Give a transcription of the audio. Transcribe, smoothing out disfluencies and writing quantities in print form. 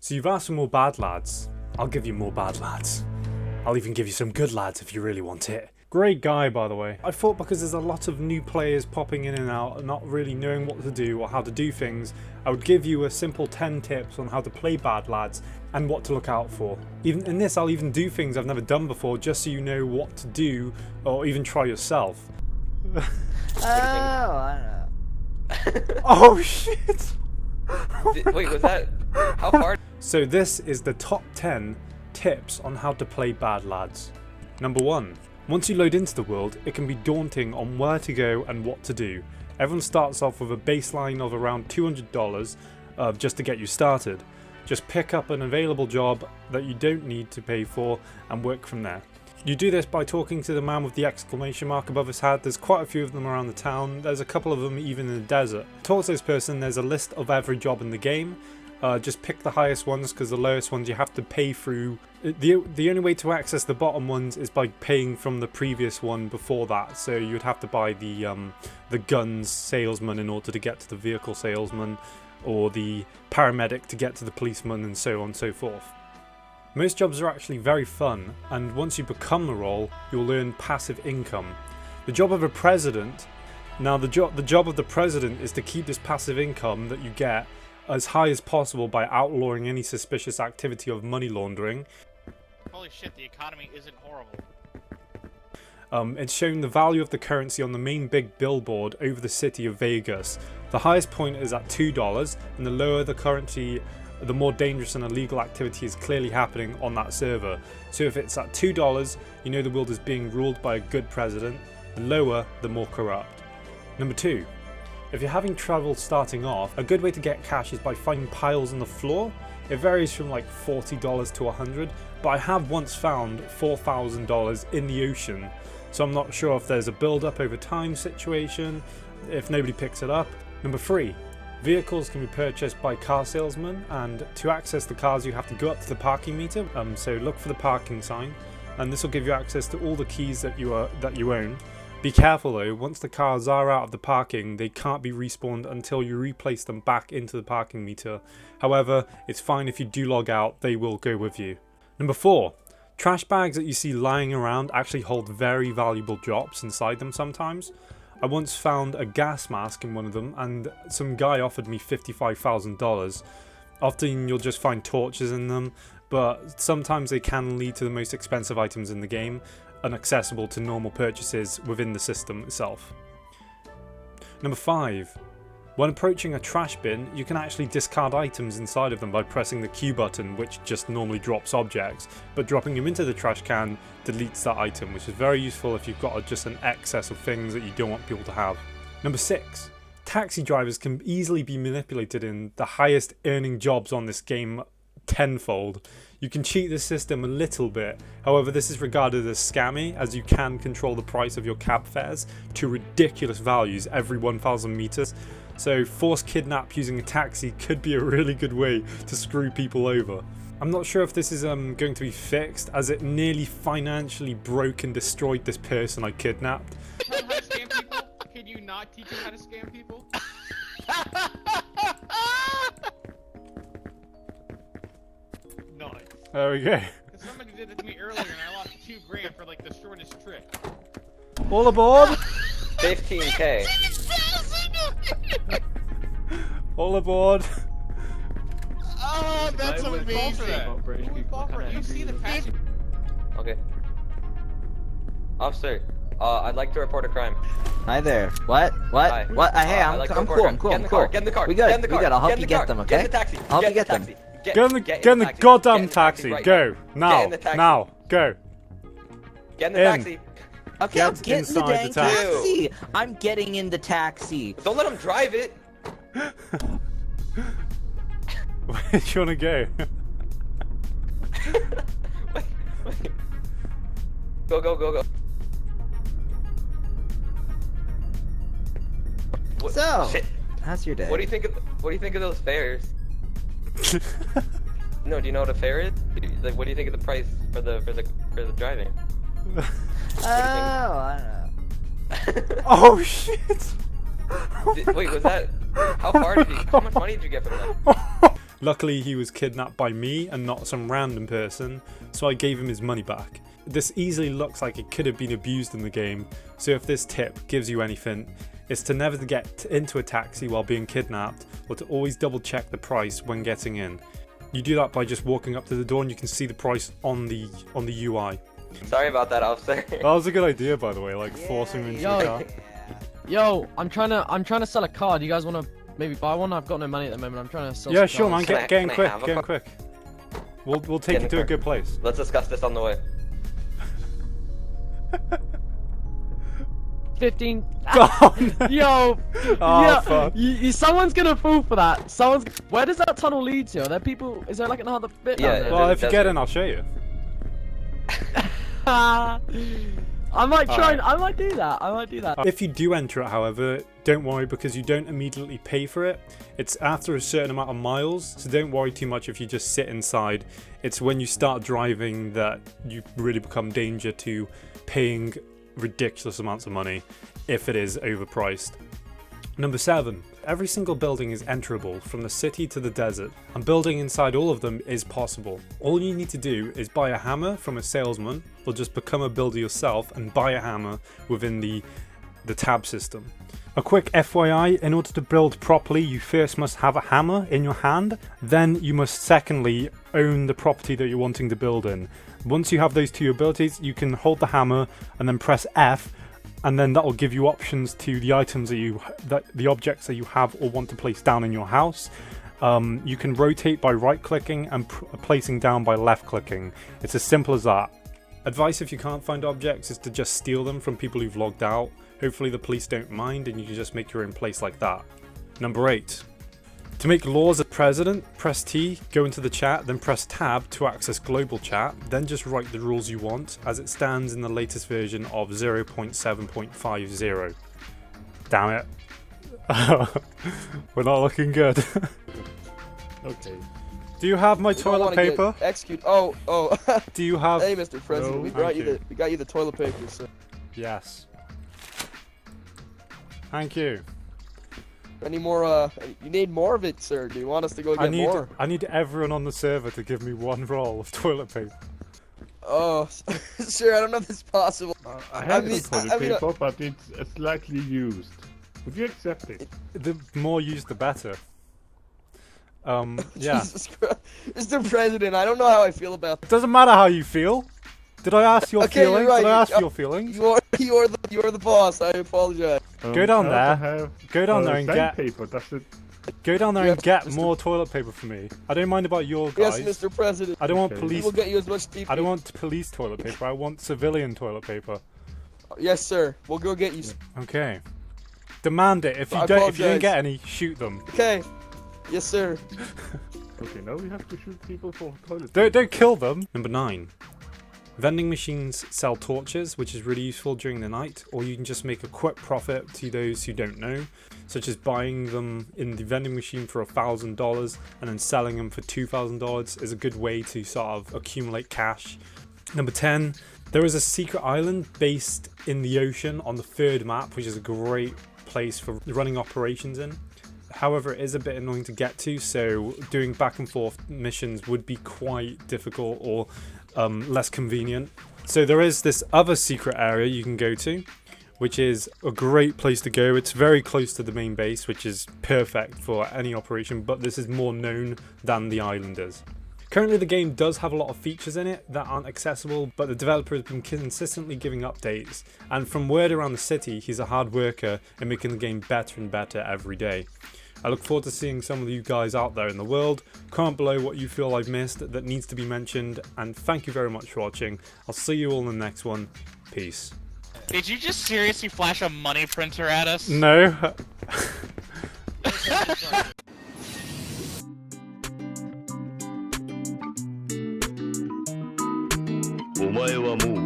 So you've asked for more bad lads. I'll give you more bad lads. I'll even give you some good lads if you really want it. Great guy, by the way. I thought because there's a lot of new players popping in and out and not really knowing what to do or how to do things, I would give you a simple 10 tips on how to play bad lads and what to look out for. Even in this, I'll even do things I've never done before just so you know what to do or even try yourself. I don't know. Oh shit! Wait, was that... How far? So this is the top 10 tips on how to play bad lads. Number 1. Once you load into the world, it can be daunting on where to go and what to do. Everyone starts off with a baseline of around $200 just to get you started. Just pick up an available job that you don't need to pay for and work from there. You do this by talking to the man with the exclamation mark above his head. There's quite a few of them around the town. There's a couple of them even in the desert. Talk to this person. There's a list of every job in the game. Just pick the highest ones because the lowest ones you have to pay through. The only way to access the bottom ones is by paying from the previous one before that. So you'd have to buy the guns salesman in order to get to the vehicle salesman, or the paramedic to get to the policeman, and so on and so forth. Most jobs are actually very fun, and once you become the role, you'll earn passive income. The job of a president, now the job of the president is to keep this passive income that you get as high as possible by outlawing any suspicious activity of money laundering. Holy shit, the economy isn't horrible. It's showing the value of the currency on the main big billboard over the city of Vegas. The highest point is at $2, and the lower the currency, the more dangerous and illegal activity is clearly happening on that server. So if it's at $2, you know the world is being ruled by a good president. The lower, the more corrupt. Number 2. If you're having trouble starting off, a good way to get cash is by finding piles on the floor. It varies from like $40 to $100, but I have once found $4,000 in the ocean. So I'm not sure if there's a build-up over time situation, if nobody picks it up. Number 3. Vehicles can be purchased by car salesmen, and to access the cars you have to go up to the parking meter. So look for the parking sign, and this will give you access to all the keys that you own. Be careful though, once the cars are out of the parking, they can't be respawned until you replace them back into the parking meter. However, it's fine if you do log out, they will go with you. Number 4. Trash bags that you see lying around actually hold very valuable drops inside them sometimes. I once found a gas mask in one of them, and some guy offered me $55,000. Often you'll just find torches in them, but sometimes they can lead to the most expensive items in the game, inaccessible to normal purchases within the system itself. Number 5. When approaching a trash bin, you can actually discard items inside of them by pressing the Q button, which just normally drops objects, but dropping them into the trash can deletes that item, which is very useful if you've got just an excess of things that you don't want people to have. Number 6. Taxi drivers can easily be manipulated in the highest earning jobs on this game tenfold. You can cheat the system a little bit, however this is regarded as scammy, as you can control the price of your cab fares to ridiculous values every 1,000 meters. So forced kidnap using a taxi could be a really good way to screw people over. I'm not sure if this is going to be fixed, as it nearly financially broke and destroyed this person I kidnapped. Tell them how to scam people? Can you not teach them how to scam people? Nice. There we go. Somebody did it to me earlier and I lost $2,000 for like the shortest trick. All aboard! 15K. All aboard! Oh, that's amazing! You see the passion. Okay. Officer, I'd like to report a crime. Hi there. What? What? Hi. What? Hey, I'd like to I'm report a cool. crime. I'm cool. Get I'm in the cool. car. Get in the car. We Get good. in the We car. good. I'll help Get in you the get car. them. Get in Okay. the taxi. I'll help you get them. Get in the goddamn taxi. Go now. Now. Go. Get in the taxi. Okay, Get I'm getting in the inside dang the taxi. taxi. I'm getting in the taxi. Don't let him drive it. Where do you want to go? Wait. Go. What, So, shit. how's your day? What do you think of those fares? No, do you know what a fare is? Like, what do you think of the price for the driving? I don't know. Oh shit! Wait, was that? How much money did you get from that? Luckily, he was kidnapped by me and not some random person, so I gave him his money back. This easily looks like it could have been abused in the game, so if this tip gives you anything, it's to never get into a taxi while being kidnapped, or to always double check the price when getting in. You do that by just walking up to the door and you can see the price on the UI. Sorry about that, officer. That was a good idea, by the way, like forcing him into a car. Yo, I'm trying to sell a car. Do you guys want to maybe buy one? I've got no money at the moment. I'm trying to sell. Yeah, some sure, cars. man. Get in quick. have a Get in car? quick. We'll take you to a good place. Let's discuss this on the way. 15. Oh, no. Yo, Oh, yeah, fuck. someone's gonna fall for that. Where does that tunnel lead to? Are there people? Is there like another bit? Yeah, down there? Well, if you Desert. get in, I'll show you. I might try. Alright. I might do that. I might do that. If you do enter it, however, don't worry because you don't immediately pay for it. It's after a certain amount of miles, so don't worry too much if you just sit inside. It's when you start driving that you really become danger to paying ridiculous amounts of money if it is overpriced. Number 7. Every single building is enterable from the city to the desert, and building inside all of them is possible. All you need to do is buy a hammer from a salesman, or just become a builder yourself and buy a hammer within the tab system. A quick FYI, in order to build properly, you first must have a hammer in your hand, then you must secondly own the property that you're wanting to build in. Once you have those two abilities, you can hold the hammer and then press F, and then that will give you options to the items the objects that you have or want to place down in your house. You can rotate by right clicking and placing down by left clicking. It's as simple as that. Advice if you can't find objects is to just steal them from people who've logged out. Hopefully the police don't mind and you can just make your own place like that. Number 8. To make laws as president, press T, go into the chat, then press tab to access global chat, then just write the rules you want as it stands in the latest version of 0.7.50. Damn it. We're not looking good. Okay. Do you have my We don't toilet wanna get paper? Execute. Oh. Do you have... Hey, Mr. President, No, we got thank you. we got you the toilet paper, sir. Yes. Thank you. Any more? You need more of it, sir. Do you want us to go get more? I need everyone on the server to give me one roll of toilet paper. Oh, sir, I don't know if this is possible. I have mean- some toilet I mean, paper, but it's slightly used. Would you accept it? The more used, the better. Yeah. Jesus Christ. Mr. President, I don't know how I feel about It doesn't matter how you feel. Did I ask your Okay, you're feelings? right, Did I ask you- your feelings? you are the boss. I apologize. Go down I there. also have, Go down there and get. sandpaper. Does it? Go down there Yeah, and get Mr. more toilet paper for me. I don't mind about your guys. Yes, Mr. President. I don't want Okay. We police. will get you as much TP. I don't want police toilet paper. I want civilian toilet paper. Yes, sir. We'll go get you. Okay. Demand it. If you I don't apologize. get any, shoot them. Okay. Yes, sir. Okay, now we have to shoot people for toilet Don't kill them. Number 9. Vending machines sell torches, which is really useful during the night, or you can just make a quick profit to those who don't know, such as buying them in the vending machine for $1,000 and then selling them for $2,000 is a good way to sort of accumulate cash. Number 10. There is a secret island based in the ocean on the 3rd map, which is a great place for running operations in. However, it is a bit annoying to get to, so doing back and forth missions would be quite difficult or less convenient. So there is this other secret area you can go to, which is a great place to go. It's very close to the main base, which is perfect for any operation, but this is more known than the island is. Currently the game does have a lot of features in it that aren't accessible, but the developer has been consistently giving updates, and from word around the city, he's a hard worker in making the game better and better every day. I look forward to seeing some of you guys out there in the world. Comment below what you feel I've missed that needs to be mentioned, and thank you very much for watching. I'll see you all in the next one. Peace. Did you just seriously flash a money printer at us? No. お前はもう